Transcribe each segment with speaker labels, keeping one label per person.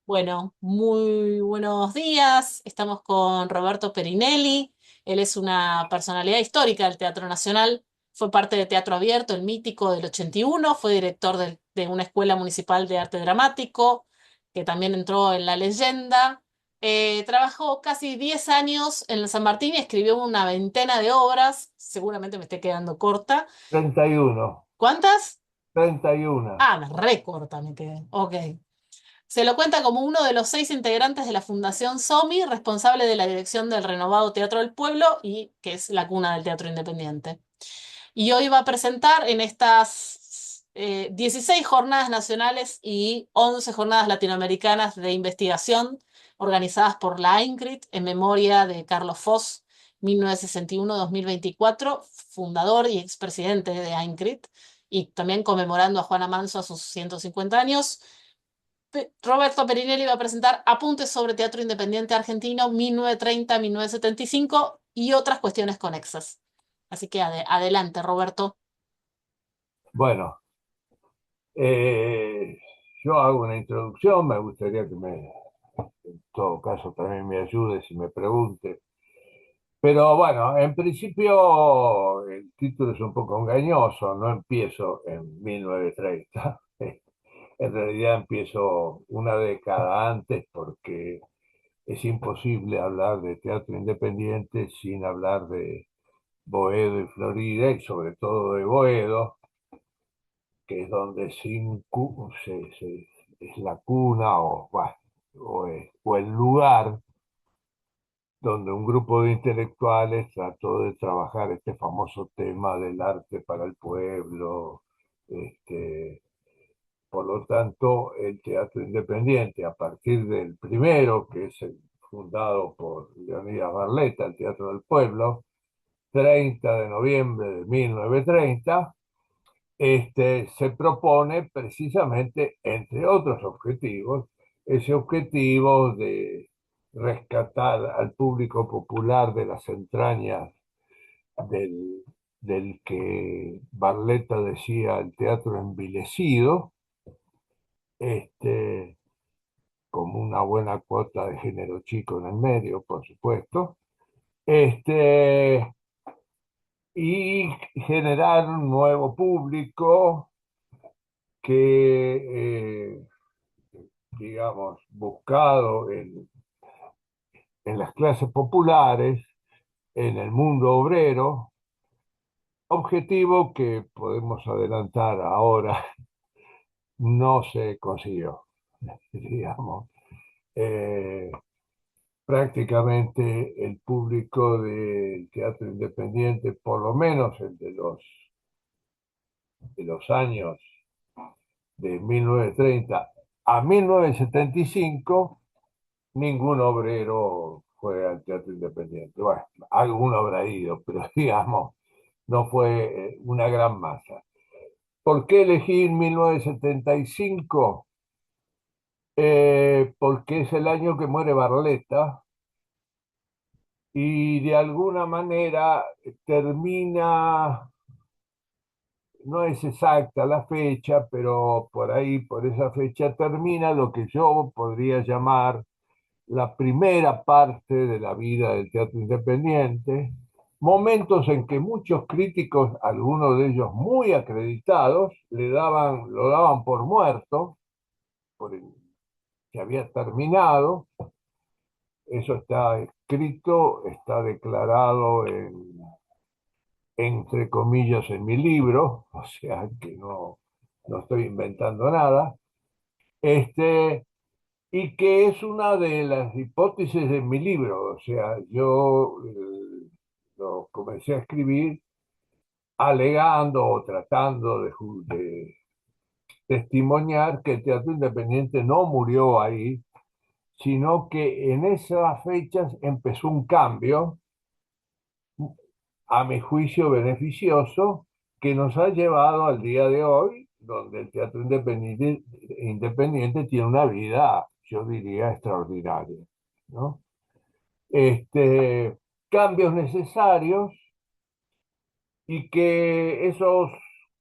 Speaker 1: Bueno, muy buenos días. Estamos con Roberto Perinelli. Él es una personalidad histórica del Teatro Nacional. Fue parte de Teatro Abierto, el mítico del 81. Fue director de una escuela municipal de arte dramático, que también entró en la leyenda. Trabajó casi 10 años en el San Martín y escribió una veintena de obras. Seguramente me esté quedando corta.
Speaker 2: 31,
Speaker 1: ¿Cuántas?
Speaker 2: 31.
Speaker 1: Ah, me recorta me quedé. Ok. Se lo cuenta como uno de los 6 integrantes de la Fundación SOMI, responsable de la dirección del renovado Teatro del Pueblo y que es la cuna del teatro independiente. Y hoy va a presentar en estas 16 jornadas nacionales y 11 jornadas latinoamericanas de investigación organizadas por la AINCRIT en memoria de Carlos Foss, 1961-2024, fundador y expresidente de AINCRIT, y también conmemorando a Juana Manso a sus 150 años. Roberto Perinelli va a presentar Apuntes sobre Teatro Independiente Argentino 1930-1975 y otras cuestiones conexas. Así que adelante, Roberto.
Speaker 2: Bueno, eh, yo hago una introducción, me gustaría que en todo caso también me ayudes y me pregunte. Pero bueno, en principio el título es un poco engañoso, no empiezo en 1930. En realidad empiezo una década antes porque es imposible hablar de teatro independiente sin hablar de Boedo y Florida y sobre todo de Boedo, que es donde es la cuna o el lugar donde un grupo de intelectuales trató de trabajar este famoso tema del arte para el pueblo. Este, por lo tanto, el teatro independiente, a partir del primero, que es fundado por Leonidas Barletta, el Teatro del Pueblo, 30 de noviembre de 1930, se propone precisamente, entre otros objetivos, ese objetivo de rescatar al público popular de las entrañas del, del que Barletta decía el teatro envilecido, este, como una buena cuota de género chico en el medio, por supuesto, este, y generar un nuevo público que digamos, buscado en las clases populares, en el mundo obrero, objetivo que podemos adelantar ahora no se consiguió, digamos. Eh, Prácticamente el público del teatro independiente, por lo menos el de los años de 1930 a 1975, ningún obrero fue al teatro independiente. Bueno, alguno habrá ido, pero digamos, no fue una gran masa. ¿Por qué elegí 1975? Porque es el año que muere Barletta y de alguna manera termina, no es exacta la fecha, pero por ahí, por esa fecha, termina lo que yo podría llamar la primera parte de la vida del teatro independiente, momentos en que muchos críticos, algunos de ellos muy acreditados, lo daban por muerto, por el- que había terminado. Eso está escrito, está declarado entre comillas en mi libro, o sea que no estoy inventando nada. Este, y que es una de las hipótesis de mi libro. O sea, yo lo comencé a escribir alegando o tratando de testimoniar que el teatro independiente no murió ahí, sino que en esas fechas empezó un cambio, a mi juicio beneficioso, que nos ha llevado al día de hoy, donde el teatro independiente tiene una vida, yo diría, extraordinaria, ¿no? este, Cambios necesarios y que esos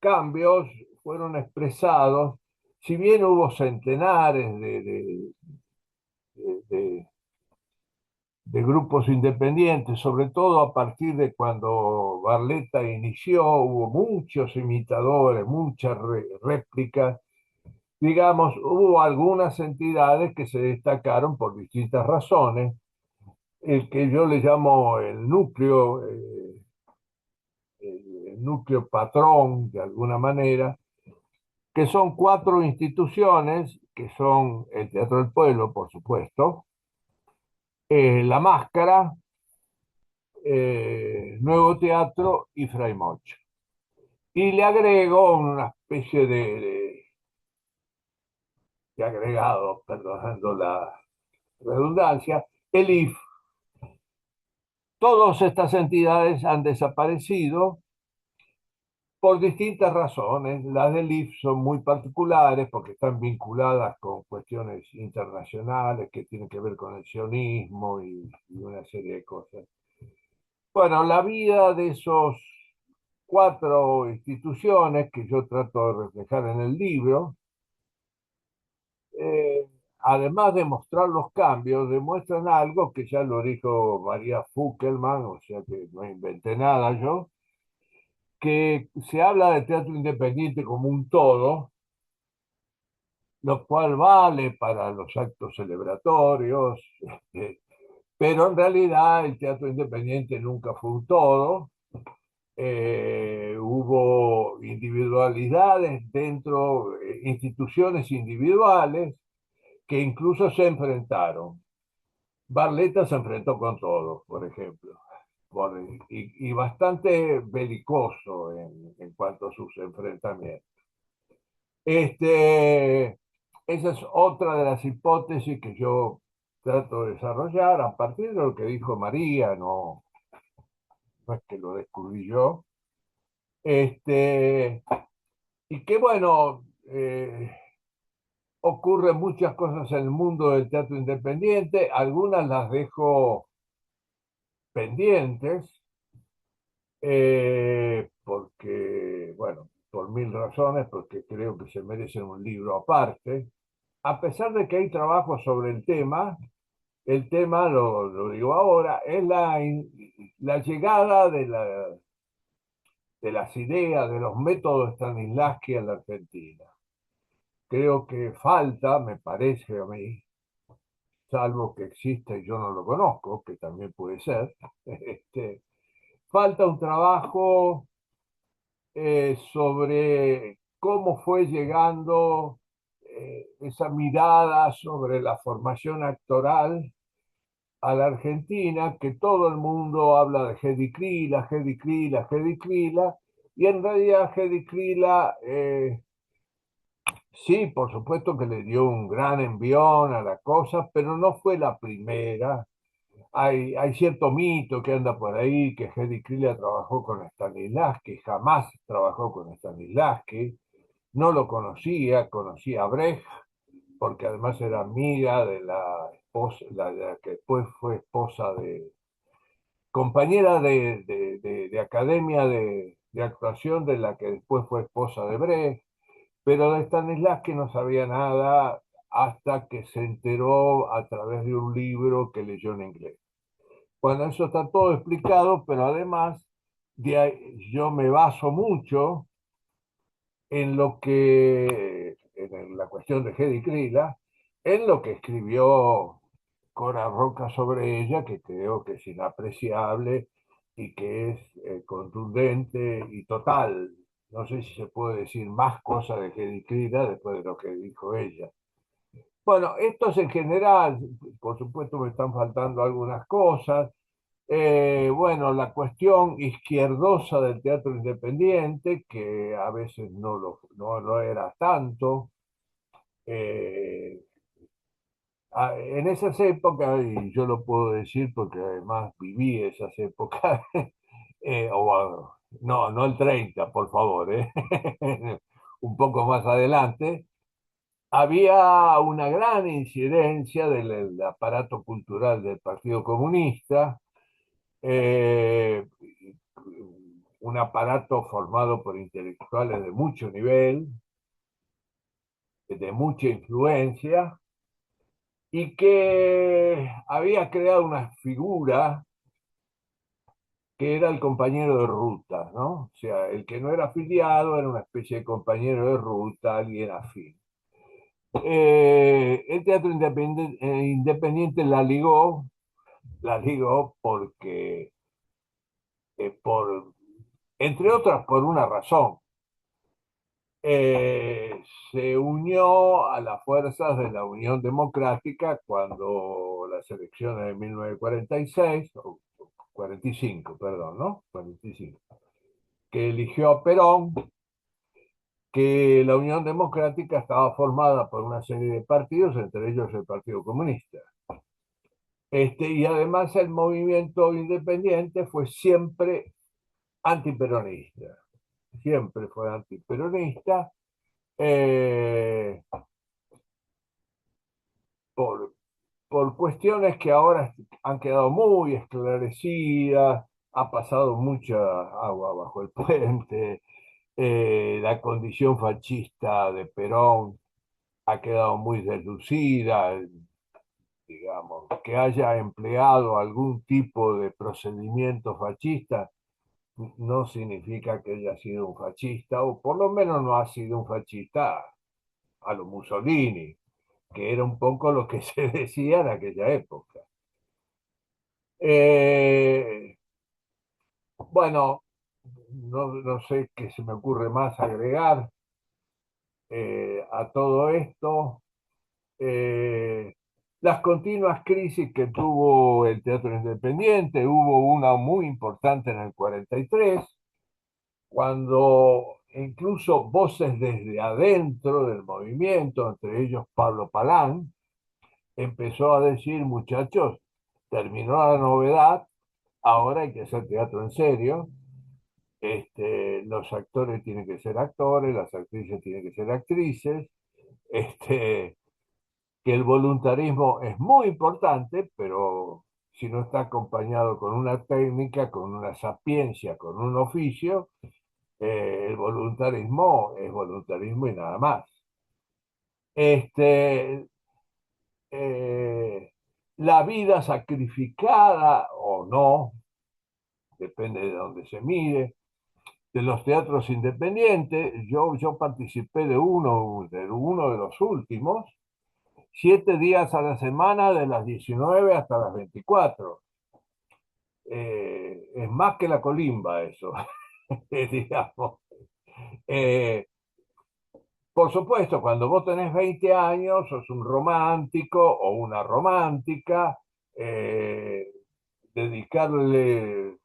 Speaker 2: cambios fueron expresados, si bien hubo centenares de grupos independientes, sobre todo a partir de cuando Barletta inició, hubo muchos imitadores, muchas réplicas. Digamos, hubo algunas entidades que se destacaron por distintas razones, el que yo le llamo el núcleo patrón, de alguna manera, que son cuatro instituciones, que son el Teatro del Pueblo, por supuesto, La Máscara, Nuevo Teatro y Fray Mocho. Y le agrego una especie de agregado, perdonando la redundancia, el IF. Todas estas entidades han desaparecido por distintas razones. Las del IF son muy particulares porque están vinculadas con cuestiones internacionales que tienen que ver con el sionismo y una serie de cosas. Bueno, la vida de esos cuatro instituciones que yo trato de reflejar en el libro, eh, además de mostrar los cambios, demuestran algo que ya lo dijo María Fuckelman, o sea que no inventé nada yo, que se habla de teatro independiente como un todo, lo cual vale para los actos celebratorios, pero en realidad el teatro independiente nunca fue un todo. Hubo individualidades dentro, instituciones individuales que incluso se enfrentaron. Barletta se enfrentó con todos, por ejemplo, y bastante belicoso en cuanto a sus enfrentamientos. Esa es otra de las hipótesis que yo trato de desarrollar a partir de lo que dijo María, no, no es que lo descubrí yo. Este, y que bueno, ocurren muchas cosas en el mundo del teatro independiente, algunas las dejo pendientes, porque, bueno, por mil razones, porque creo que se merecen un libro aparte. A pesar de que hay trabajo sobre el tema, lo digo ahora, es la llegada de las ideas, de los métodos Stanislavski a la Argentina. Creo que falta, me parece a mí, salvo que exista y yo no lo conozco, que también puede ser, falta un trabajo sobre cómo fue llegando esa mirada sobre la formación actoral a la Argentina, que todo el mundo habla de Gedi Krila, Gedi Krila, Gedi Krila, y en realidad Gedi Krila, sí, por supuesto que le dio un gran envión a la cosa, pero no fue la primera. Hay cierto mito que anda por ahí que Hedy Kriller trabajó con Stanislavski, jamás trabajó con Stanislavski, no lo conocía, conocía a Brecht, porque además era amiga de la esposa, la que después fue esposa compañera de academia de actuación de la que después fue esposa de Brecht, pero de Stanislavski no sabía nada hasta que se enteró a través de un libro que leyó en inglés. Bueno, eso está todo explicado, pero además yo me baso mucho en lo que, en la cuestión de Hedy Krila, en lo que escribió Cora Roca sobre ella, que creo que es inapreciable y que es contundente y total. No sé si se puede decir más cosas de Hedy Krila después de lo que dijo ella. Bueno, esto es en general, por supuesto me están faltando algunas cosas. Bueno, la cuestión izquierdosa del teatro independiente, que a veces no lo era tanto. Eh, en esas épocas, y yo lo puedo decir porque además viví esas épocas, no, no el 30 por favor, un poco más adelante, había una gran incidencia del aparato cultural del Partido Comunista, eh, un aparato formado por intelectuales de mucho nivel, de mucha influencia, y que había creado una figura que era el compañero de ruta, ¿no? O sea, el que no era afiliado era una especie de compañero de ruta, alguien afín. El teatro independiente la ligó porque, entre otras, por una razón. Se unió a las fuerzas de la Unión Democrática cuando las elecciones de 1946, o 45, perdón, ¿no? 45, que eligió a Perón, que la Unión Democrática estaba formada por una serie de partidos, entre ellos el Partido Comunista. Y además el movimiento independiente fue antiperonista, siempre fue antiperonista, eh, por, por cuestiones que ahora han quedado muy esclarecidas, ha pasado mucha agua bajo el puente, la condición fascista de Perón ha quedado muy deslucida, digamos, que haya empleado algún tipo de procedimiento fascista no significa que haya sido un fascista, o por lo menos no ha sido un fascista a lo Mussolini, que era un poco lo que se decía en aquella época. Eh, bueno, no sé qué se me ocurre más agregar a todo esto. Eh, las continuas crisis que tuvo el teatro independiente, hubo una muy importante en el 43, cuando incluso voces desde adentro del movimiento, entre ellos Pablo Palán, empezó a decir, muchachos, terminó la novedad, ahora hay que hacer teatro en serio, los actores tienen que ser actores, las actrices tienen que ser actrices, este, que el voluntarismo es muy importante, pero si no está acompañado con una técnica, con una sapiencia, con un oficio, el voluntarismo es voluntarismo y nada más. Este, eh, la vida sacrificada o no, depende de dónde se mire, de los teatros independientes. Yo participé de uno de los últimos, 7 días a la semana, de las 19 hasta las 24. Es más que la colimba eso, digamos. Eh, por supuesto, cuando vos tenés 20 años, sos un romántico o una romántica, eh,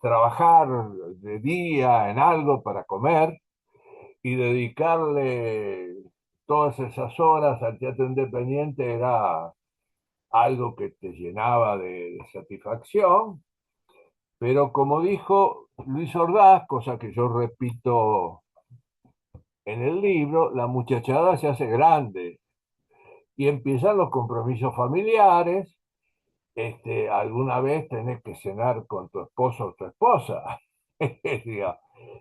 Speaker 2: trabajar de día en algo para comer y dedicarle todas esas horas al teatro independiente era algo que te llenaba de satisfacción, pero como dijo Luis Ordaz, cosa que yo repito en el libro, la muchachada se hace grande y empiezan los compromisos familiares. Alguna vez tenés que cenar con tu esposo o tu esposa.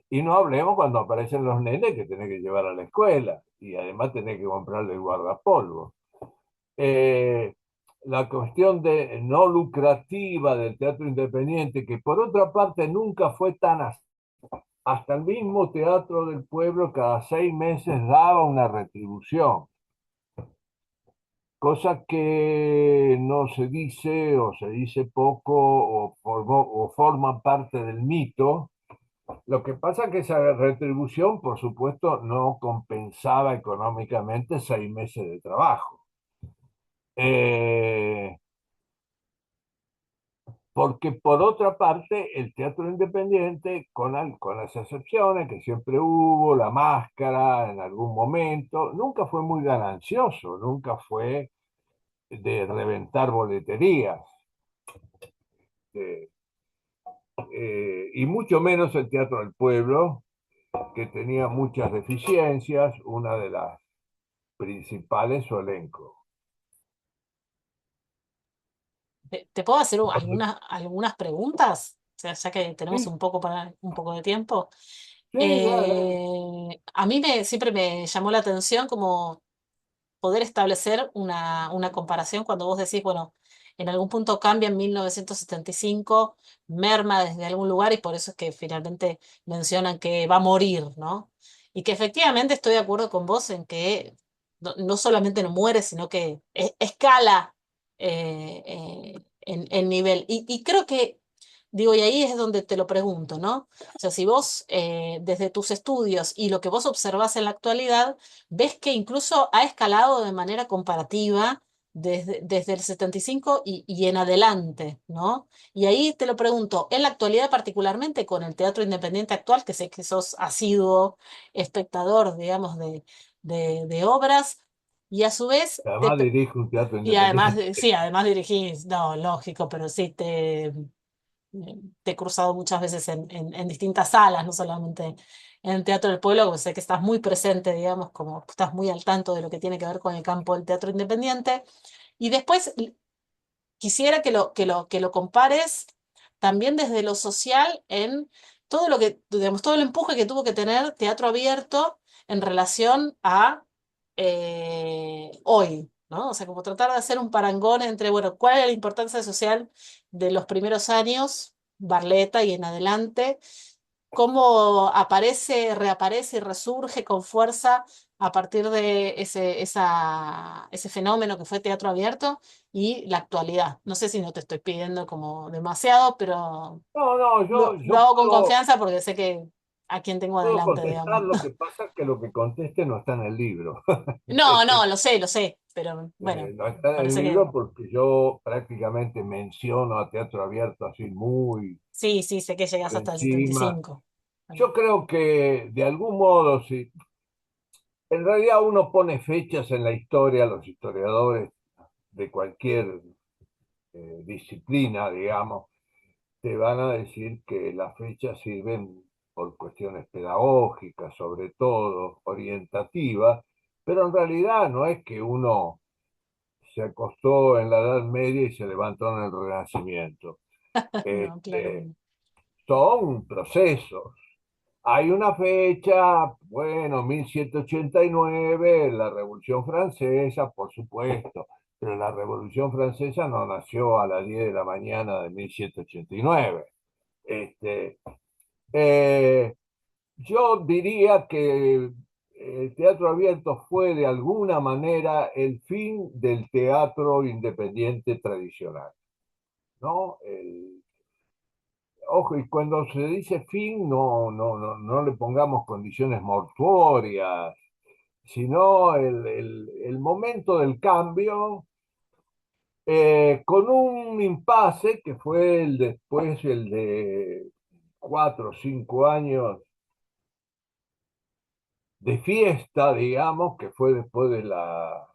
Speaker 2: Y no hablemos cuando aparecen los nenes que tenés que llevar a la escuela y además tenés que comprarle el guardapolvo. Eh, la cuestión no lucrativa del teatro independiente, que por otra parte nunca fue tan así. Hasta el mismo Teatro del Pueblo cada 6 meses daba una retribución, cosa que no se dice o se dice poco o forma parte del mito. Lo que pasa es que esa retribución, por supuesto, no compensaba económicamente 6 meses de trabajo. Eh, Porque por otra parte, el teatro independiente, con las excepciones que siempre hubo, La Máscara en algún momento, nunca fue muy ganancioso, nunca fue de reventar boleterías, eh, y mucho menos el Teatro del Pueblo, que tenía muchas deficiencias, una de las principales su elenco.
Speaker 1: ¿Te puedo hacer algunas preguntas? O sea, ya que tenemos
Speaker 2: Sí,
Speaker 1: un poco de tiempo.
Speaker 2: sí, dale, dale.
Speaker 1: A mí siempre me llamó la atención como poder establecer una comparación cuando vos decís, bueno, en algún punto cambia en 1975, merma desde algún lugar y por eso es que finalmente mencionan que va a morir, ¿no? Y que efectivamente estoy de acuerdo con vos en que no solamente no muere, sino que escala en nivel. Y creo que, digo, y ahí es donde te lo pregunto, ¿no? O sea, si vos, desde tus estudios y lo que vos observás en la actualidad, ves que incluso ha escalado de manera comparativa desde el 75 y en adelante, ¿no? Y ahí te lo pregunto, en la actualidad particularmente con el teatro independiente actual, que sé que sos asiduo espectador, digamos, de obras, y a su vez,
Speaker 2: Además dirige un teatro
Speaker 1: y además,
Speaker 2: independiente.
Speaker 1: sí, además dirigís, no, lógico, pero sí te he cruzado muchas veces en distintas salas, no solamente en el Teatro del Pueblo, como sé que estás muy presente, digamos, como estás muy al tanto de lo que tiene que ver con el campo del teatro independiente. Y después quisiera que lo compares también desde lo social en todo lo que, digamos, todo el empuje que tuvo que tener Teatro Abierto en relación a hoy, ¿no? O sea, como tratar de hacer un parangón entre, bueno, cuál es la importancia social de los primeros años, Barletta y en adelante, cómo aparece, reaparece y resurge con fuerza a partir de ese fenómeno que fue teatro abierto y la actualidad. No sé si no te estoy pidiendo como demasiado, pero
Speaker 2: No, no,
Speaker 1: lo
Speaker 2: yo
Speaker 1: hago con confianza porque sé que a quien tengo
Speaker 2: puedo
Speaker 1: adelante,
Speaker 2: contestar,
Speaker 1: digamos.
Speaker 2: lo que pasa es que lo que conteste no está en el libro.
Speaker 1: No, no, lo sé, pero bueno,
Speaker 2: No está en el
Speaker 1: parece que
Speaker 2: libro porque yo prácticamente menciono a Teatro Abierto así muy
Speaker 1: sí, sí, sé que llegas
Speaker 2: por
Speaker 1: hasta el
Speaker 2: encima.
Speaker 1: 75.
Speaker 2: Yo creo que de algún modo, sí, en realidad uno pone fechas en la historia, los historiadores de cualquier disciplina, digamos, te van a decir que las fechas sirven por cuestiones pedagógicas, sobre todo, orientativas, pero en realidad no es que uno se acostó en la Edad Media y se levantó en el Renacimiento.
Speaker 1: No, claro que
Speaker 2: Este,
Speaker 1: no.
Speaker 2: son procesos. Hay una fecha, bueno, 1789, la Revolución Francesa, por supuesto, pero la Revolución Francesa no nació a las 10 de la mañana de 1789. Este, eh, yo diría que el teatro abierto fue de alguna manera el fin del teatro independiente tradicional, ¿no? Ojo, y cuando se dice fin, no le pongamos condiciones mortuorias, sino el momento del cambio, con un impasse que fue después el de 4 o 5 años de fiesta, digamos, que fue después de la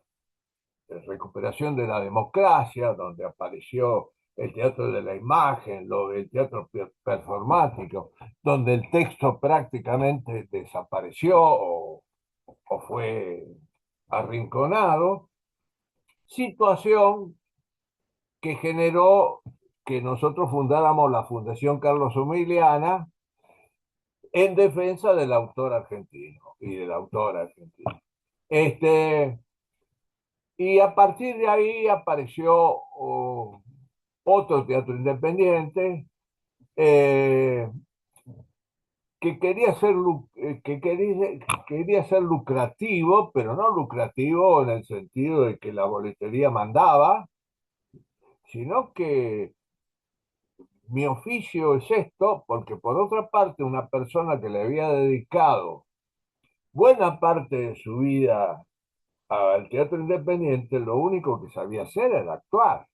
Speaker 2: recuperación de la democracia, donde apareció el teatro de la imagen, el teatro performático, donde el texto prácticamente desapareció o fue arrinconado, situación que generó que nosotros fundáramos la Fundación Carlos Humiliana en defensa del autor argentino y del autor argentino. Este, y a partir de ahí apareció otro teatro independiente eh, que quería ser lucrativo, pero no lucrativo en el sentido de que la boletería mandaba, sino que mi oficio es esto, porque por otra parte una persona que le había dedicado buena parte de su vida al teatro independiente, lo único que sabía hacer era actuar.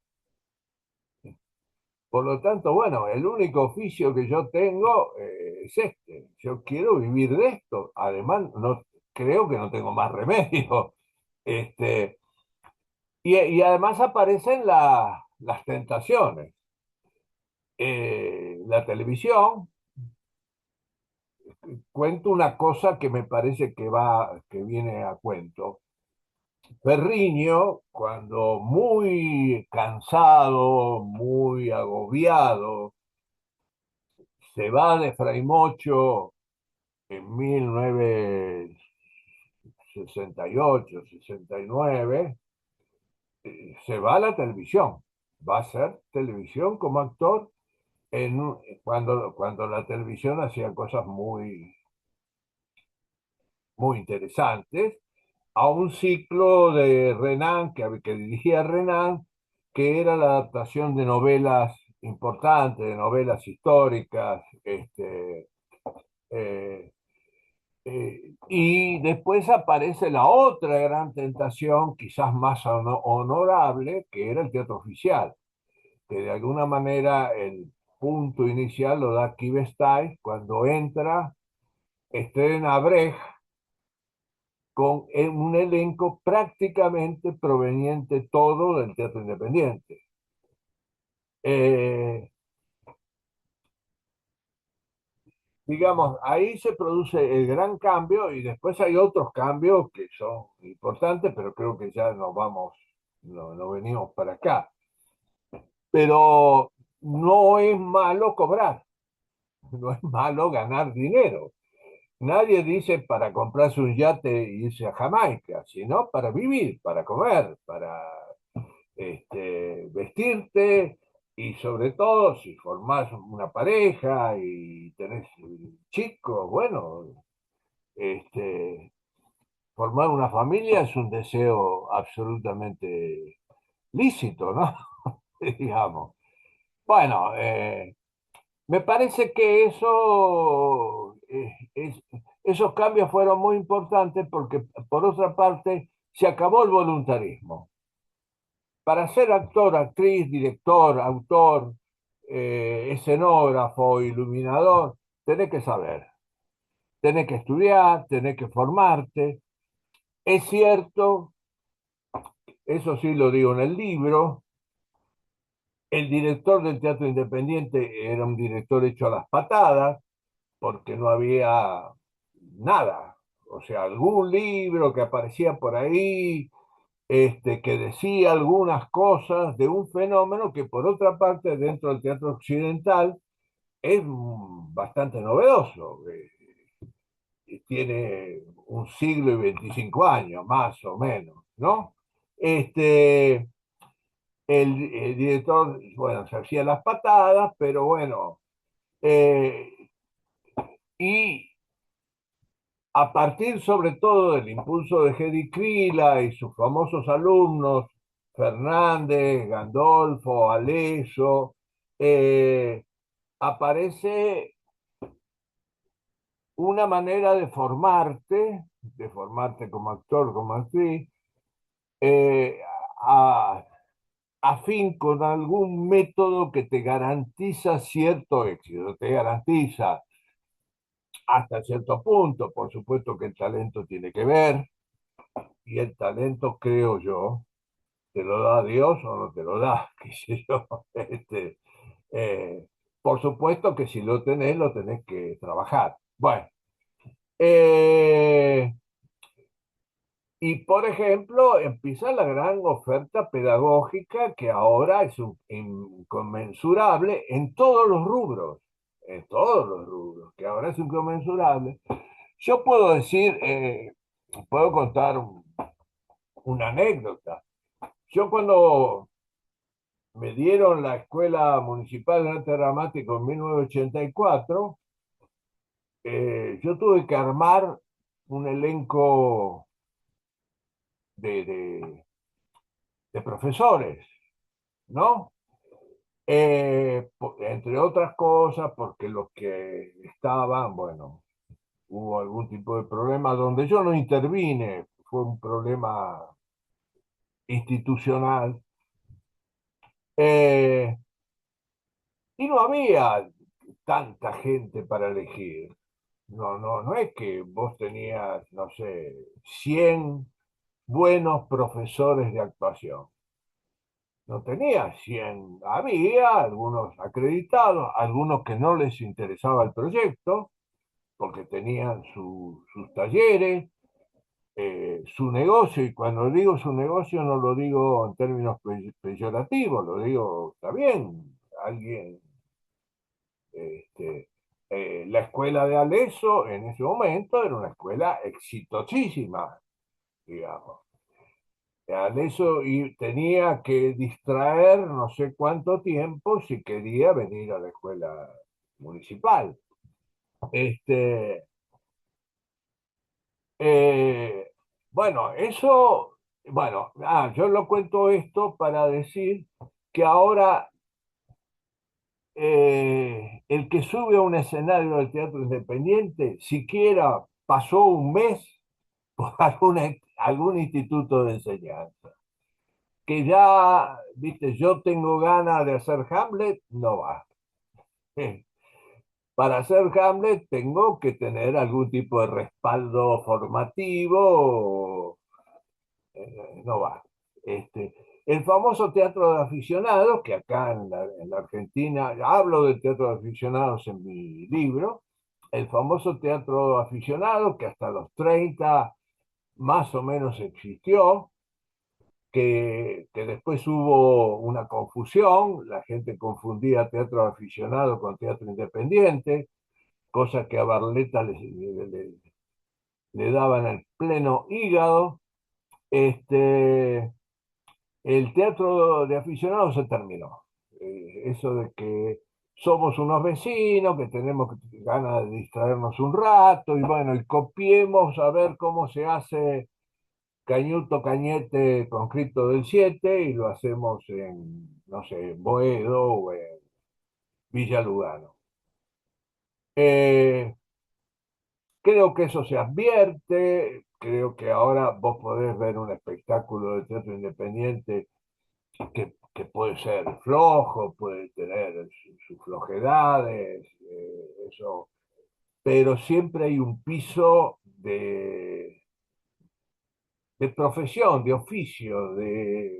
Speaker 2: Por lo tanto, bueno, el único oficio que yo tengo es este. Yo quiero vivir de esto. Además, no, creo que no tengo más remedio. Este, y además aparecen las tentaciones. La televisión, cuento una cosa que me parece que viene a cuento. Ferriño, cuando muy cansado, muy agobiado, se va de Fray Mocho en 1906 68, 69, se va a la televisión, va a ser televisión como actor cuando la televisión hacía cosas muy interesantes, a un ciclo de Renan, que dirigía Renan, que era la adaptación de novelas importantes, de novelas históricas, eh, y después aparece la otra gran tentación, quizás más honorable, que era el teatro oficial, que de alguna manera el punto inicial lo da Kivestein cuando entra, estrena Brecht con un elenco prácticamente proveniente todo del teatro independiente. Eh, digamos, ahí se produce el gran cambio y después hay otros cambios que son importantes, pero creo que ya nos vamos, no venimos para acá. Pero no es malo cobrar, no es malo ganar dinero. Nadie dice para comprarse un yate e irse a Jamaica, sino para vivir, para comer, para vestirte y sobre todo si formás una pareja y tenés chicos, bueno, este, formar una familia es un deseo absolutamente lícito, ¿no? Digamos. Bueno, me parece que esos cambios fueron muy importantes porque, por otra parte, se acabó el voluntarismo. Para ser actor, actriz, director, autor, escenógrafo, iluminador, tenés que saber, tenés que estudiar, tenés que formarte. Es cierto, eso sí lo digo en el libro, el director del teatro independiente era un director hecho a las patadas, porque no había nada. O sea, algún libro que aparecía por ahí, que decía algunas cosas de un fenómeno que por otra parte dentro del teatro occidental es bastante novedoso. Tiene un siglo y 25 años, más o menos, ¿no? Este, el director, bueno, se hacía las patadas, pero bueno, eh, y a partir sobre todo del impulso de Hedy Krila y sus famosos alumnos, Fernández, Gandolfo, Aleso, eh, aparece una manera de formarte como actor, como actriz, eh, a, afín con algún método que te garantiza cierto éxito, te garantiza hasta cierto punto, por supuesto que el talento tiene que ver, y el talento, creo yo, te lo da Dios o no te lo da, qué sé yo. Eh, por supuesto que si lo tenés que trabajar. Bueno, eh, y por ejemplo, empieza la gran oferta pedagógica que ahora es inconmensurable en todos los rubros, que ahora es inconmensurable. Yo puedo decir, puedo contar una anécdota. Yo cuando me dieron la Escuela Municipal de Arte Dramático en 1984, yo tuve que armar un elenco de, de, de profesores, ¿no? Entre otras cosas, porque los que estaban, bueno, hubo algún tipo de problema donde yo no intervine, fue un problema institucional, eh, y no había tanta gente para elegir. No es que vos tenías, no sé, 100 buenos profesores de actuación. No tenía 100, había algunos acreditados, algunos que no les interesaba el proyecto, porque tenían sus talleres, su negocio, y cuando digo su negocio no lo digo en términos peyorativos, lo digo, está bien, alguien, este, la escuela de Aleso en ese momento era una escuela exitosísima, digamos. De eso y tenía que distraer no sé cuánto tiempo si quería venir a la escuela municipal. Este, eh, bueno, eso, bueno, yo lo cuento esto para decir que ahora el que sube a un escenario del teatro independiente, siquiera pasó un mes por algún instituto de enseñanza. Que ya, viste, yo tengo ganas de hacer Hamlet, no va. Eh, Para hacer Hamlet tengo que tener algún tipo de respaldo formativo, no va. Este, el famoso teatro de aficionados, que acá en la Argentina, hablo del teatro de aficionados en mi libro, el famoso teatro aficionado que hasta los 30 más o menos existió, que después hubo una confusión, la gente confundía teatro aficionado con teatro independiente, cosa que a Barletta le daban el pleno hígado. Este, el teatro de aficionados se terminó. Eso de que somos unos vecinos, que tenemos ganas de distraernos un rato, y bueno, y copiemos a ver cómo se hace Cañuto Cañete conscripto del 7 y lo hacemos en, no sé, en Boedo o en Villa Lugano. Eh, Creo que eso se advierte, creo que ahora vos podés ver un espectáculo de teatro independiente que puede ser flojo, puede tener sus flojedades, eso, pero siempre hay un piso de profesión, de oficio, de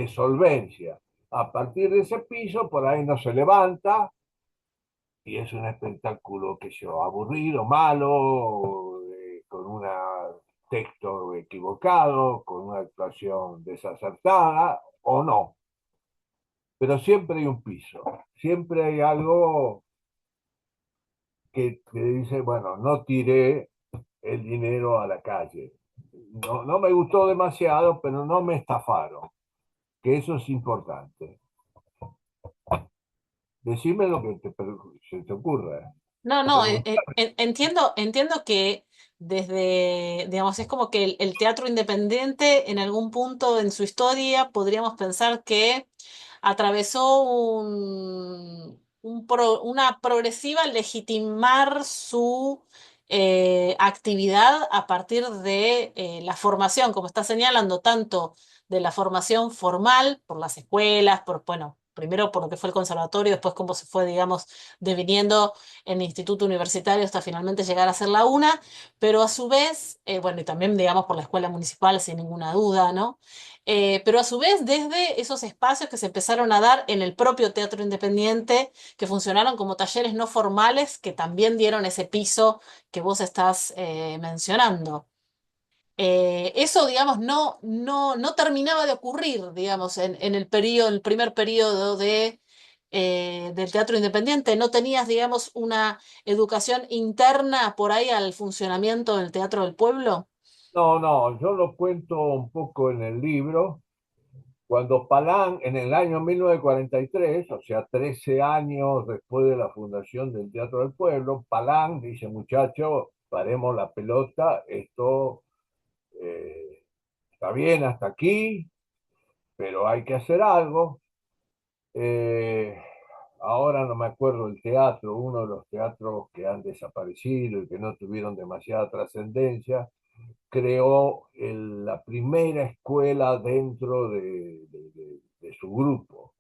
Speaker 2: solvencia. A partir de ese piso, por ahí no se levanta y es un espectáculo que yo aburrido, malo, con un texto equivocado, con una actuación desacertada o no. Pero siempre hay un piso, siempre hay algo que dice, bueno, no tiré el dinero a la calle. No, no me gustó demasiado, pero no me estafaron, que eso es importante. Decime lo que se te ocurra.
Speaker 1: No,
Speaker 2: O
Speaker 1: no,
Speaker 2: preguntar.
Speaker 1: entiendo que desde, digamos, es como que el teatro independiente en algún punto en su historia podríamos pensar que atravesó una progresiva legitimar su actividad a partir de la formación, como está señalando, tanto de la formación formal por las escuelas, por, bueno, primero por lo que fue el conservatorio, después cómo se fue, digamos, deviniendo en el instituto universitario hasta finalmente llegar a ser la UNA, pero a su vez, bueno, y también, digamos, por la escuela municipal, sin ninguna duda, ¿no? Pero a su vez, desde esos espacios que se empezaron a dar en el propio teatro independiente, que funcionaron como talleres no formales, que también dieron ese piso que vos estás mencionando. Eso, digamos, no terminaba de ocurrir, digamos, en el periodo, el primer periodo del teatro independiente. No tenías, digamos, una educación interna por ahí al funcionamiento del teatro del pueblo.
Speaker 2: No, no, yo lo cuento un poco en el libro. Cuando Palán, en el año 1943, o sea, 13 años después de la fundación del Teatro del Pueblo, Palán dice, muchacho, paremos la pelota, esto eh, está bien hasta aquí, pero hay que hacer algo. Eh, Ahora no me acuerdo el teatro, uno de los teatros que han desaparecido y que no tuvieron demasiada trascendencia, creó la primera escuela dentro de su grupo.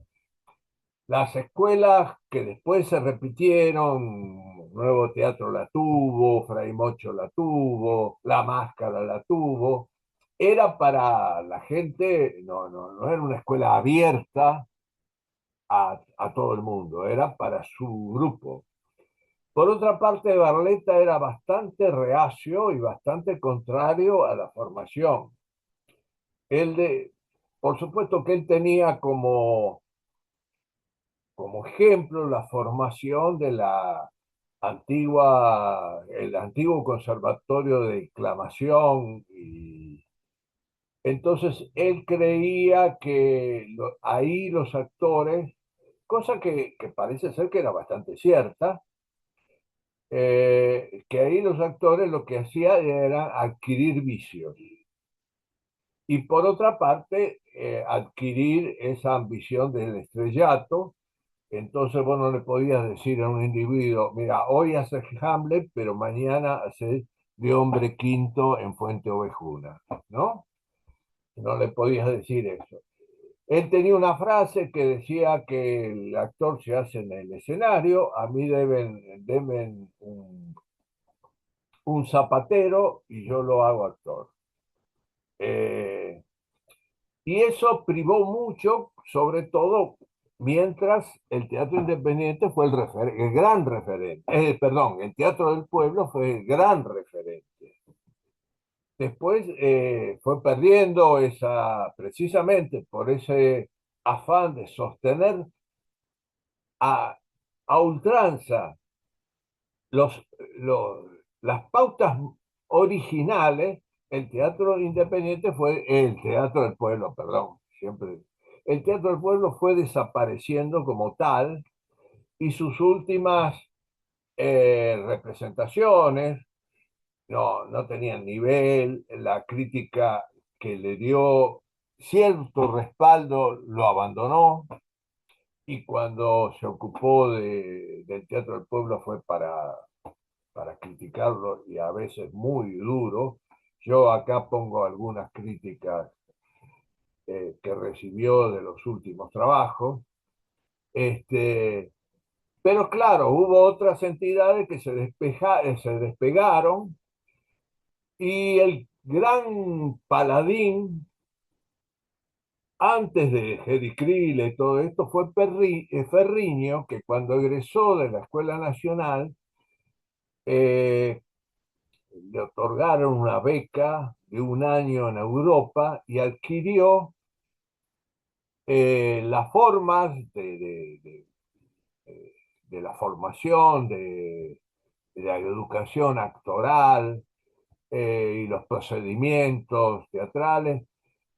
Speaker 2: Las escuelas que después se repitieron, Nuevo Teatro la tuvo, Fray Mocho la tuvo, La Máscara la tuvo, era para la gente, no era una escuela abierta a todo el mundo, era para su grupo. Por otra parte, Barletta era bastante reacio y bastante contrario a la formación. Él por supuesto que él tenía como ejemplo la formación de el antiguo conservatorio de declamación Entonces él creía que ahí los actores, cosa que parece ser que era bastante cierta, que ahí los actores lo que hacían era adquirir vicios. Y por otra parte, adquirir esa ambición del estrellato. Entonces vos no le podías decir a un individuo, mira, hoy haces Hamlet, pero mañana haces de hombre quinto en Fuente Ovejuna, ¿no? No le podías decir eso. Él tenía una frase que decía que el actor se hace en el escenario, a mí deben un zapatero y yo lo hago actor. Eh, y eso privó mucho, sobre todo mientras el teatro independiente fue el gran referente. Perdón, el Teatro del Pueblo fue el gran referente. Después fue perdiendo esa, precisamente por ese afán de sostener a, a ultranza los, los, las pautas originales. El teatro independiente fue el Teatro del Pueblo, perdón, siempre. El Teatro del Pueblo fue desapareciendo como tal y sus últimas representaciones no tenían nivel, la crítica que le dio cierto respaldo lo abandonó y cuando se ocupó del Teatro del Pueblo fue para criticarlo y a veces muy duro. Yo acá pongo algunas críticas que recibió de los últimos trabajos. Este, pero claro, hubo otras entidades que se despegaron y el gran paladín, antes de Hedy Krill y todo esto, fue Ferriño, que cuando egresó de la Escuela Nacional, eh, le otorgaron una beca de un año en Europa y adquirió las formas de la formación, de la educación actoral y los procedimientos teatrales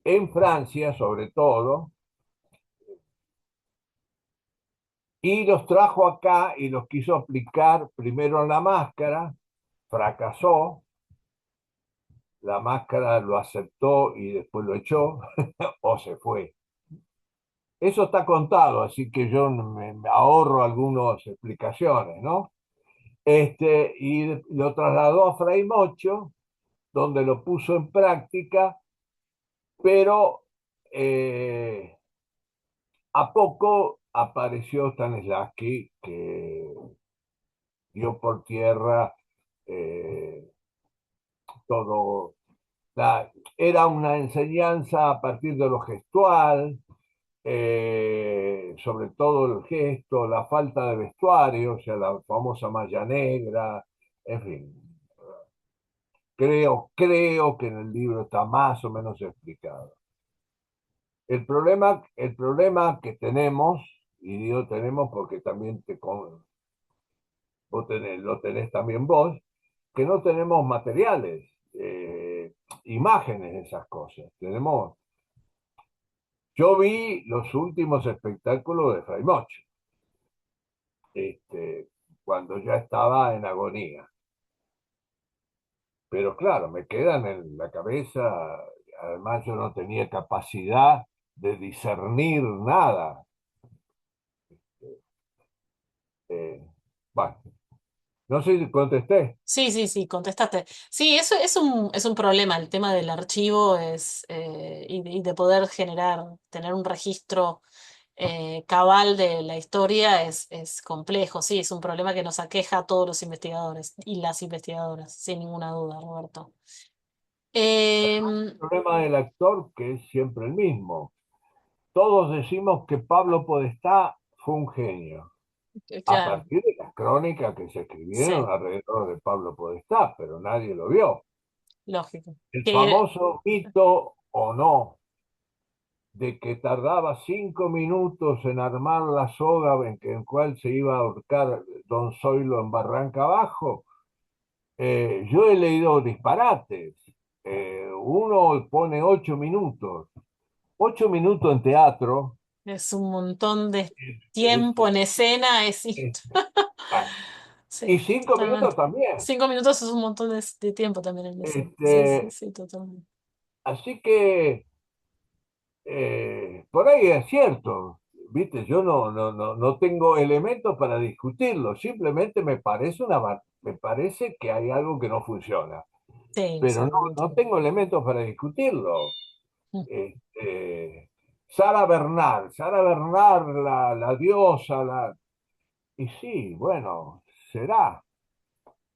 Speaker 2: en Francia sobre todo, y los trajo acá y los quiso aplicar primero en La Máscara, fracasó, La Máscara lo aceptó y después lo echó o se fue. Eso está contado, así que yo me ahorro algunas explicaciones, ¿no? Y lo trasladó a Fray Mocho, donde lo puso en práctica, pero a poco apareció Stanislavski, que dio por tierra eh, todo. Era una enseñanza a partir de lo gestual, sobre todo el gesto, la falta de vestuario, o sea, la famosa malla negra, en fin. Creo que en el libro está más o menos explicado. El problema que tenemos, y digo tenemos porque también lo tenés también vos, que no tenemos materiales, imágenes de esas cosas. Yo vi los últimos espectáculos de Fray Mocho, cuando ya estaba en agonía. Pero claro, me quedan en la cabeza, además yo no tenía capacidad de discernir nada. Eh, bueno, no sé si contesté.
Speaker 1: Sí, sí, sí, contestaste. Sí, eso es un problema. El tema del archivo y de poder tener un registro cabal de la historia es complejo. Sí, es un problema que nos aqueja a todos los investigadores y las investigadoras, sin ninguna duda, Roberto.
Speaker 2: El problema del actor, que es siempre el mismo. Todos decimos que Pablo Podestá fue un genio, a
Speaker 1: Claro,
Speaker 2: partir de las crónicas que se escribieron
Speaker 1: sí,
Speaker 2: alrededor de Pablo Podestá, pero nadie lo vio.
Speaker 1: lógico.
Speaker 2: El
Speaker 1: Que,
Speaker 2: famoso mito o no de que tardaba 5 minutos en armar la soga en cual se iba a ahorcar Don Zoilo en Barranca Abajo, yo he leído disparates. Uno pone 8 minutos. 8 minutos en teatro
Speaker 1: Es un montón de
Speaker 2: es,
Speaker 1: tiempo en escena,
Speaker 2: es- ah, y
Speaker 1: Sí,
Speaker 2: 5 minutos
Speaker 1: totalmente.
Speaker 2: también.
Speaker 1: 5 minutos es un montón de tiempo también en escena. Sí, sí,
Speaker 2: Este,
Speaker 1: sí, totalmente.
Speaker 2: así que por ahí es cierto, ¿viste? Yo no tengo elementos para discutirlo, simplemente me parece que hay algo que no funciona,
Speaker 1: Sí,
Speaker 2: pero
Speaker 1: sí,
Speaker 2: no
Speaker 1: totalmente.
Speaker 2: tengo elementos para discutirlo. Este, Sara Bernard, la diosa, y sí, bueno, será.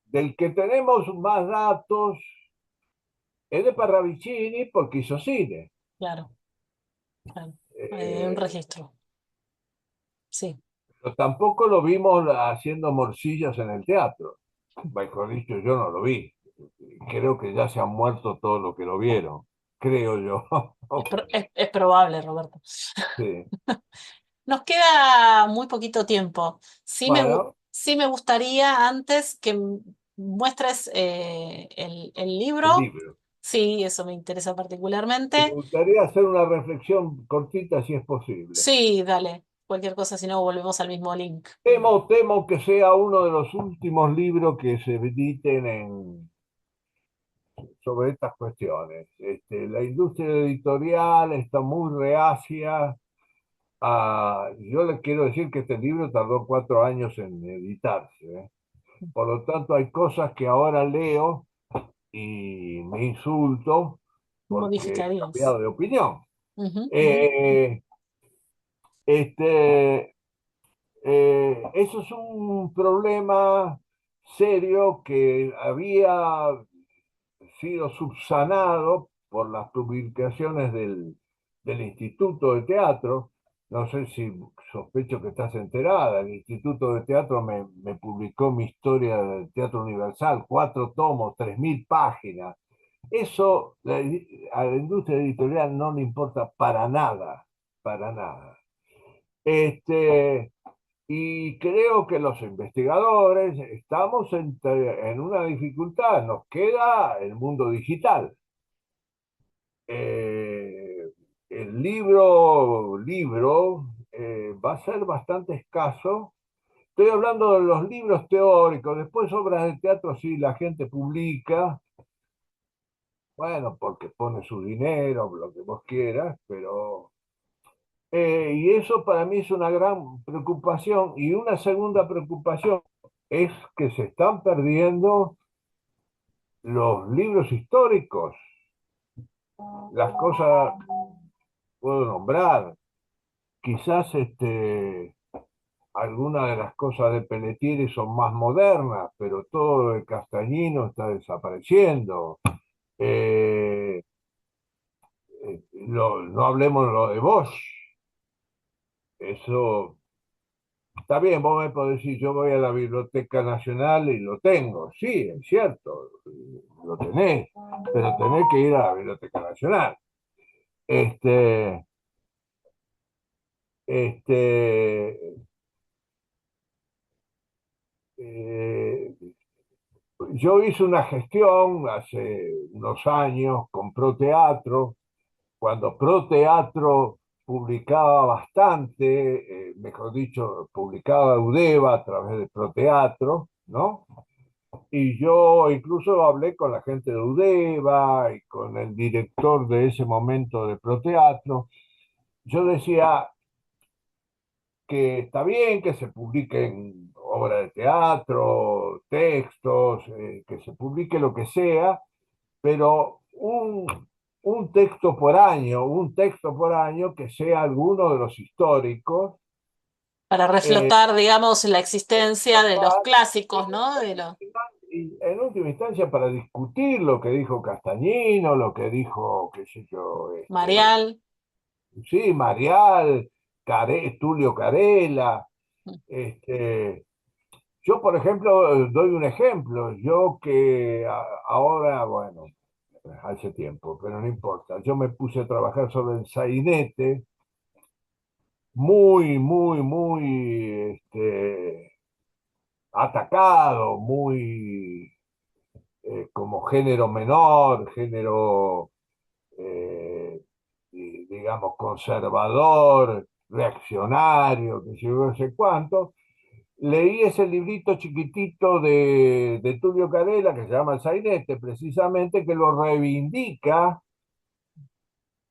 Speaker 2: Del que tenemos más datos es de Parravicini porque hizo cine.
Speaker 1: Claro, claro. Hay un
Speaker 2: Eh,
Speaker 1: registro. Sí.
Speaker 2: pero tampoco lo vimos haciendo morcillas en el teatro. Mejor dicho, yo no lo vi. Creo que ya se han muerto todos los que lo vieron. Creo yo.
Speaker 1: Es probable, Roberto.
Speaker 2: Sí.
Speaker 1: Nos queda muy poquito tiempo.
Speaker 2: Bueno,
Speaker 1: Sí me gustaría antes que muestres el
Speaker 2: el
Speaker 1: libro.
Speaker 2: libro.
Speaker 1: Sí, eso me interesa
Speaker 2: Me
Speaker 1: particularmente.
Speaker 2: gustaría hacer una reflexión cortita si es posible.
Speaker 1: Sí, dale. Cualquier cosa, si no, volvemos al mismo link.
Speaker 2: Temo que sea uno de los últimos libros que se editen sobre estas cuestiones. La industria editorial está muy reacia. Yo le quiero decir que este libro tardó 4 años en editarse, ¿eh? Por lo tanto, hay cosas que ahora leo y me insulto porque he
Speaker 1: Modificarías.
Speaker 2: cambiado de opinión.
Speaker 1: Ujú, ujú.
Speaker 2: Eh, este, Eso es un problema serio que había sido subsanado por las publicaciones del Instituto de Teatro. No sé si sospecho que estás enterada. El Instituto de Teatro me publicó mi historia del Teatro Universal, 4 tomos, 3.000 páginas. Eso a la industria editorial no le importa para nada, para nada. Este, y creo que los investigadores estamos en una dificultad. Nos queda el mundo digital. Eh, el libro va a ser bastante escaso. Estoy hablando de los libros teóricos. Después obras de teatro sí la gente publica, bueno, porque pone su dinero, lo que vos quieras, pero y eso para mí es una gran preocupación. Y una segunda preocupación es que se están perdiendo los libros históricos. Las cosas, puedo nombrar, quizás algunas de las cosas de Pelletieri son más modernas, pero todo lo de Castañino está desapareciendo. Eh, no hablemos de lo de Bosch. Eso está bien, vos me podés decir, yo voy a la Biblioteca Nacional y lo tengo. Sí, es cierto, lo tenés, pero tenés que ir a la Biblioteca Nacional. Este, este, eh, yo hice una gestión hace unos años con ProTeatro, cuando ProTeatro publicaba bastante, mejor dicho, publicaba Udeva a través de ProTeatro, ¿no? Y yo incluso hablé con la gente de Udeva y con el director de ese momento de Proteatro. Yo decía que está bien que se publiquen obras de teatro, textos, que se publique lo que sea, pero un texto por año que sea alguno de los históricos,
Speaker 1: Para
Speaker 2: eh,
Speaker 1: reflotar, digamos, la existencia de los
Speaker 2: total,
Speaker 1: clásicos, ¿no? De los
Speaker 2: y en última instancia para discutir lo que dijo Castañino, lo que dijo, qué sé yo,
Speaker 1: Marial.
Speaker 2: sí, Marial, Tulio Carela. Este, yo, por ejemplo, doy un ejemplo. Yo que ahora, bueno, hace tiempo, pero no importa. Yo me puse a trabajar sobre el sainete, muy atacado, muy como género menor, género, eh, digamos, conservador, reaccionario, que sé yo, no sé cuánto. Leí ese librito chiquitito de Tulio Cadela, que se llama El Sainete, precisamente, que lo reivindica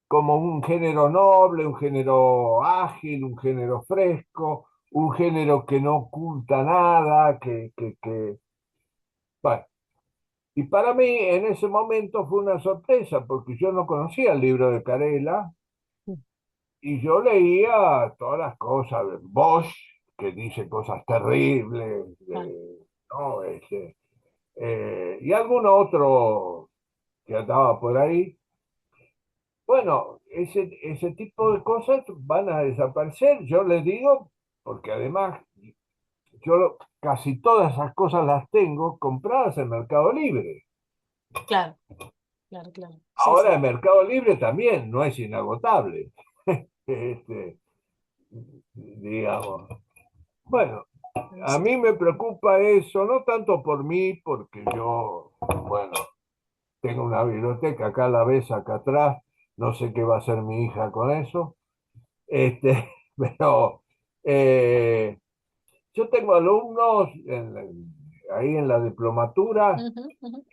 Speaker 2: como un género noble, un género ágil, un género fresco, un género que no oculta nada, bueno. Y para mí en ese momento fue una sorpresa, porque yo no conocía el libro de Carela y yo leía todas las cosas de Bosch, que dice cosas terribles,
Speaker 1: Claro.
Speaker 2: ¿no? Y algún otro que andaba por ahí. Bueno, ese tipo de cosas van a desaparecer, yo les digo, porque además casi todas esas cosas las tengo compradas en Mercado Libre.
Speaker 1: Claro, claro, claro. Sí,
Speaker 2: Ahora
Speaker 1: sí.
Speaker 2: el Mercado Libre también no es inagotable, este, digamos. Bueno,
Speaker 1: Pero
Speaker 2: a
Speaker 1: sí.
Speaker 2: mí me preocupa eso, no tanto por mí, porque yo, bueno, tengo una biblioteca acá a la vez, acá atrás, no sé qué va a hacer mi hija con eso, pero eh, yo tengo alumnos ahí en la diplomatura
Speaker 1: Ujú, ujú.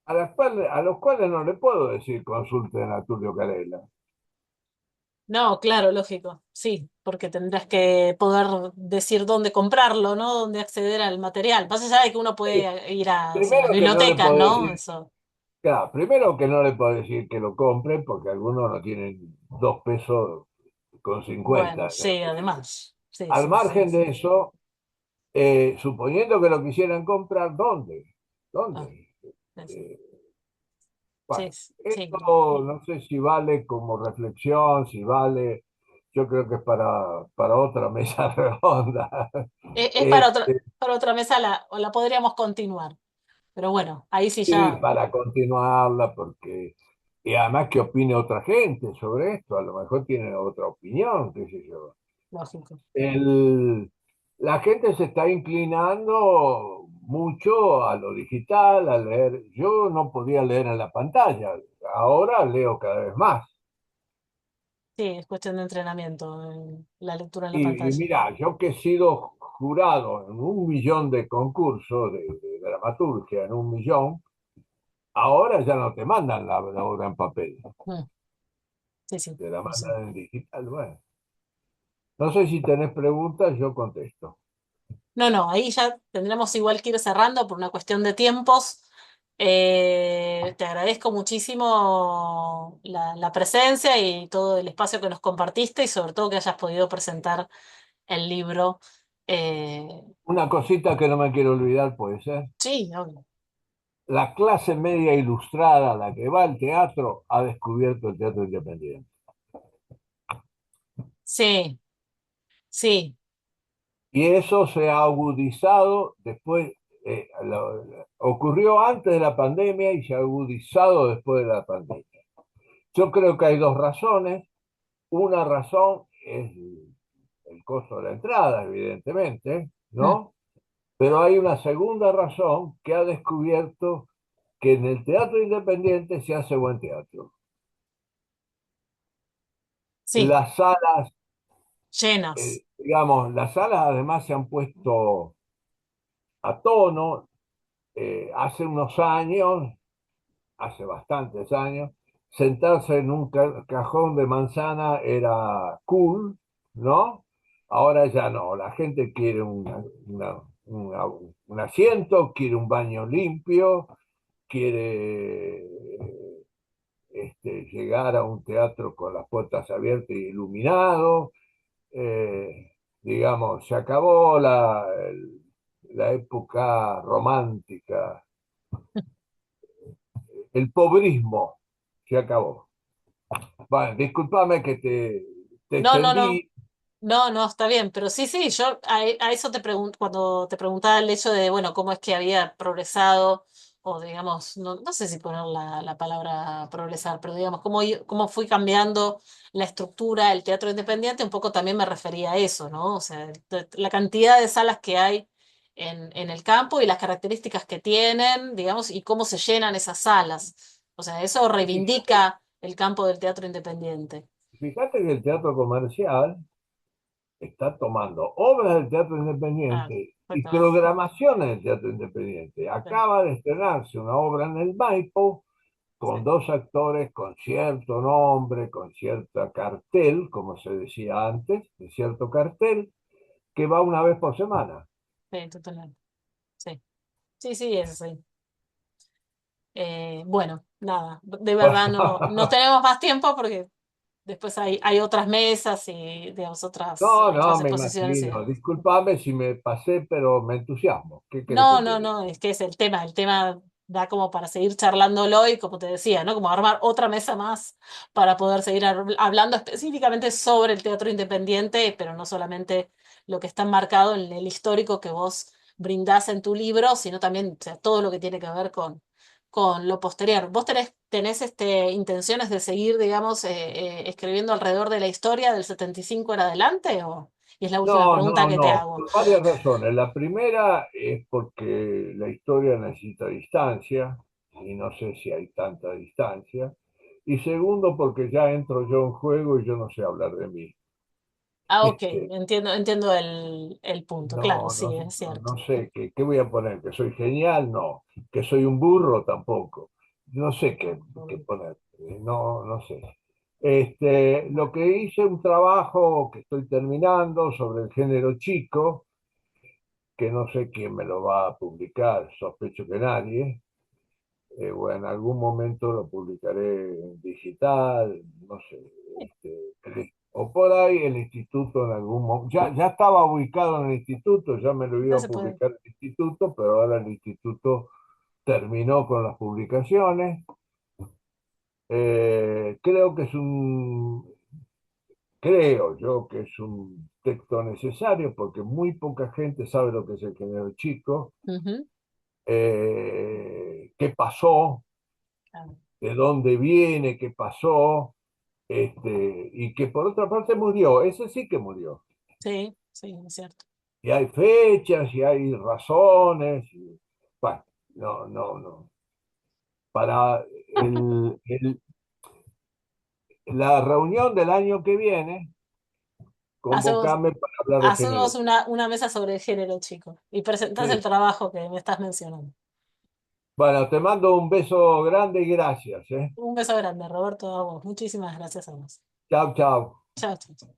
Speaker 2: a los cuales no le puedo decir consulten a Tulio Carella.
Speaker 1: No, claro, lógico. Sí, porque tendrás que poder decir dónde comprarlo, ¿no? Dónde acceder al material. Más allá de que uno puede ir a las
Speaker 2: Primero que no le
Speaker 1: bibliotecas,
Speaker 2: puedo
Speaker 1: ¿no?
Speaker 2: decir,
Speaker 1: Eso.
Speaker 2: claro, primero que no le puedo decir que lo compren porque algunos no tienen 2 pesos con 50
Speaker 1: Bueno,
Speaker 2: en la
Speaker 1: sí,
Speaker 2: bolsillo.
Speaker 1: además. Sí,
Speaker 2: Al
Speaker 1: sí, sí,
Speaker 2: margen
Speaker 1: sí.
Speaker 2: de eso, suponiendo que lo quisieran comprar, ¿dónde?
Speaker 1: Ah,
Speaker 2: ¿Dónde?
Speaker 1: sí, sí.
Speaker 2: Eh,
Speaker 1: Sí,
Speaker 2: bueno,
Speaker 1: sí.
Speaker 2: esto no sé si vale como reflexión, si vale, yo creo que es para otra mesa redonda.
Speaker 1: Es
Speaker 2: Este,
Speaker 1: para otra mesa o la podríamos continuar. Pero bueno, ahí sí
Speaker 2: sí,
Speaker 1: ya,
Speaker 2: para continuarla, porque, y además que opine otra gente sobre esto, a lo mejor tiene otra opinión, qué sé yo.
Speaker 1: lógico.
Speaker 2: El, la gente se está inclinando mucho a lo digital, a leer. Yo no podía leer en la pantalla, ahora leo cada vez más.
Speaker 1: Sí, es cuestión de entrenamiento, la lectura en la
Speaker 2: Y
Speaker 1: pantalla.
Speaker 2: mira, yo que he sido jurado en 1 millón de concursos de dramaturgia, en 1 millón, ahora ya no te mandan la obra en papel,
Speaker 1: Mm, sí, sí,
Speaker 2: te la
Speaker 1: sí, sí.
Speaker 2: mandan en digital. Bueno, no sé si tenés preguntas, yo contesto.
Speaker 1: No, no, ahí ya tendremos igual que ir cerrando por una cuestión de tiempos. Te agradezco muchísimo la presencia y todo el espacio que nos compartiste y sobre todo que hayas podido presentar el libro. Eh,
Speaker 2: Una cosita que no me quiero olvidar puede ser.
Speaker 1: sí, obvio.
Speaker 2: La clase media ilustrada, la que va al teatro, ha descubierto el teatro independiente.
Speaker 1: Sí, sí,
Speaker 2: Y eso se ha agudizado después, ocurrió antes de la pandemia y se ha agudizado después de la pandemia. Yo creo que hay dos razones. Una razón es el costo de la entrada, evidentemente,
Speaker 1: mm,
Speaker 2: ¿no? Pero hay una segunda razón que ha descubierto que en el teatro independiente se hace buen teatro.
Speaker 1: sí,
Speaker 2: Las salas,
Speaker 1: llenas.
Speaker 2: digamos, las salas además se han puesto a tono. Hace unos años, hace bastantes años, sentarse en un cajón de manzana era cool, ¿no? Ahora ya no, la gente quiere un asiento, quiere un baño limpio, quiere llegar a un teatro con las puertas abiertas y iluminado. Digamos, se acabó la época romántica, el pobrismo se acabó. Bueno, discúlpame que te
Speaker 1: No, no, no.
Speaker 2: extendí.
Speaker 1: No, no, está bien, pero sí, sí, yo a eso te pregunto, cuando te preguntaba el hecho de, bueno, cómo es que había progresado, o digamos, no sé si poner la palabra progresar, pero digamos, cómo fui cambiando la estructura del teatro independiente, un poco también me refería a eso, ¿no? O sea, la cantidad de salas que hay en el campo y las características que tienen, digamos, y cómo se llenan esas salas. O sea, eso
Speaker 2: Fíjate,
Speaker 1: reivindica el campo del teatro independiente.
Speaker 2: fíjate que el teatro comercial está tomando obras del teatro
Speaker 1: Ah,
Speaker 2: independiente y
Speaker 1: exactamente.
Speaker 2: programaciones del teatro independiente.
Speaker 1: Sí,
Speaker 2: Acaba de estrenarse una obra en el Maipo
Speaker 1: sí,
Speaker 2: con dos actores con cierto nombre, con cierta cartel, como se decía antes, de cierto cartel, que va una vez por semana.
Speaker 1: sí, totalmente. Sí, sí, sí, es así. Bueno, nada, de verdad no tenemos más tiempo porque después hay otras mesas y, digamos,
Speaker 2: No,
Speaker 1: otras
Speaker 2: no, me
Speaker 1: exposiciones.
Speaker 2: imagino. Disculpame si me pasé, pero me entusiasmo. ¿Qué querés
Speaker 1: No,
Speaker 2: que te
Speaker 1: no,
Speaker 2: diga?
Speaker 1: no, es que es el tema da como para seguir charlándolo y como te decía, ¿no? Como armar otra mesa más para poder seguir hablando específicamente sobre el teatro independiente, pero no solamente lo que está enmarcado en el histórico que vos brindás en tu libro, sino también, o sea, todo lo que tiene que ver con lo posterior. ¿Vos tenés intenciones de seguir, digamos, escribiendo alrededor de la historia del 75 en adelante? Y es la última
Speaker 2: No,
Speaker 1: pregunta
Speaker 2: no,
Speaker 1: que te
Speaker 2: no,
Speaker 1: hago.
Speaker 2: por varias razones. La primera es porque la historia necesita distancia, y no sé si hay tanta distancia. Y segundo, porque ya entro yo en juego y yo no sé hablar de mí.
Speaker 1: Ah, ok,
Speaker 2: Este,
Speaker 1: entiendo el punto, claro,
Speaker 2: no,
Speaker 1: sí,
Speaker 2: no,
Speaker 1: es
Speaker 2: no,
Speaker 1: cierto.
Speaker 2: no sé, ¿qué voy a poner? ¿Que soy genial? No. ¿Que soy un burro? Tampoco. No sé qué poner. No, no sé. Lo que hice un trabajo que estoy terminando sobre el género chico, que no sé quién me lo va a publicar, sospecho que nadie, o en algún momento lo publicaré en digital, no sé, o por ahí el instituto en algún momento, ya estaba ubicado en el instituto, ya me lo
Speaker 1: No
Speaker 2: iba a
Speaker 1: se puede.
Speaker 2: publicar el instituto, pero ahora el instituto terminó con las publicaciones. Creo que creo yo que es un texto necesario porque muy poca gente sabe lo que es el género chico,
Speaker 1: Ujú,
Speaker 2: qué pasó,
Speaker 1: claro.
Speaker 2: de dónde viene, qué pasó, y que por otra parte murió, ese sí que murió.
Speaker 1: Sí, sí, es cierto.
Speaker 2: Y hay fechas y hay razones, bueno, no, no, no. Para la reunión del año que viene,
Speaker 1: Hacemos,
Speaker 2: convocame para hablar de
Speaker 1: hacemos
Speaker 2: género.
Speaker 1: una mesa sobre el género, chico, y presentás el
Speaker 2: Sí.
Speaker 1: trabajo que me estás mencionando.
Speaker 2: Bueno, te mando un beso grande y gracias, ¿eh?
Speaker 1: Un beso grande, Roberto, a vos. Muchísimas gracias a vos.
Speaker 2: Chao, chao.
Speaker 1: Chao, chao. Chao.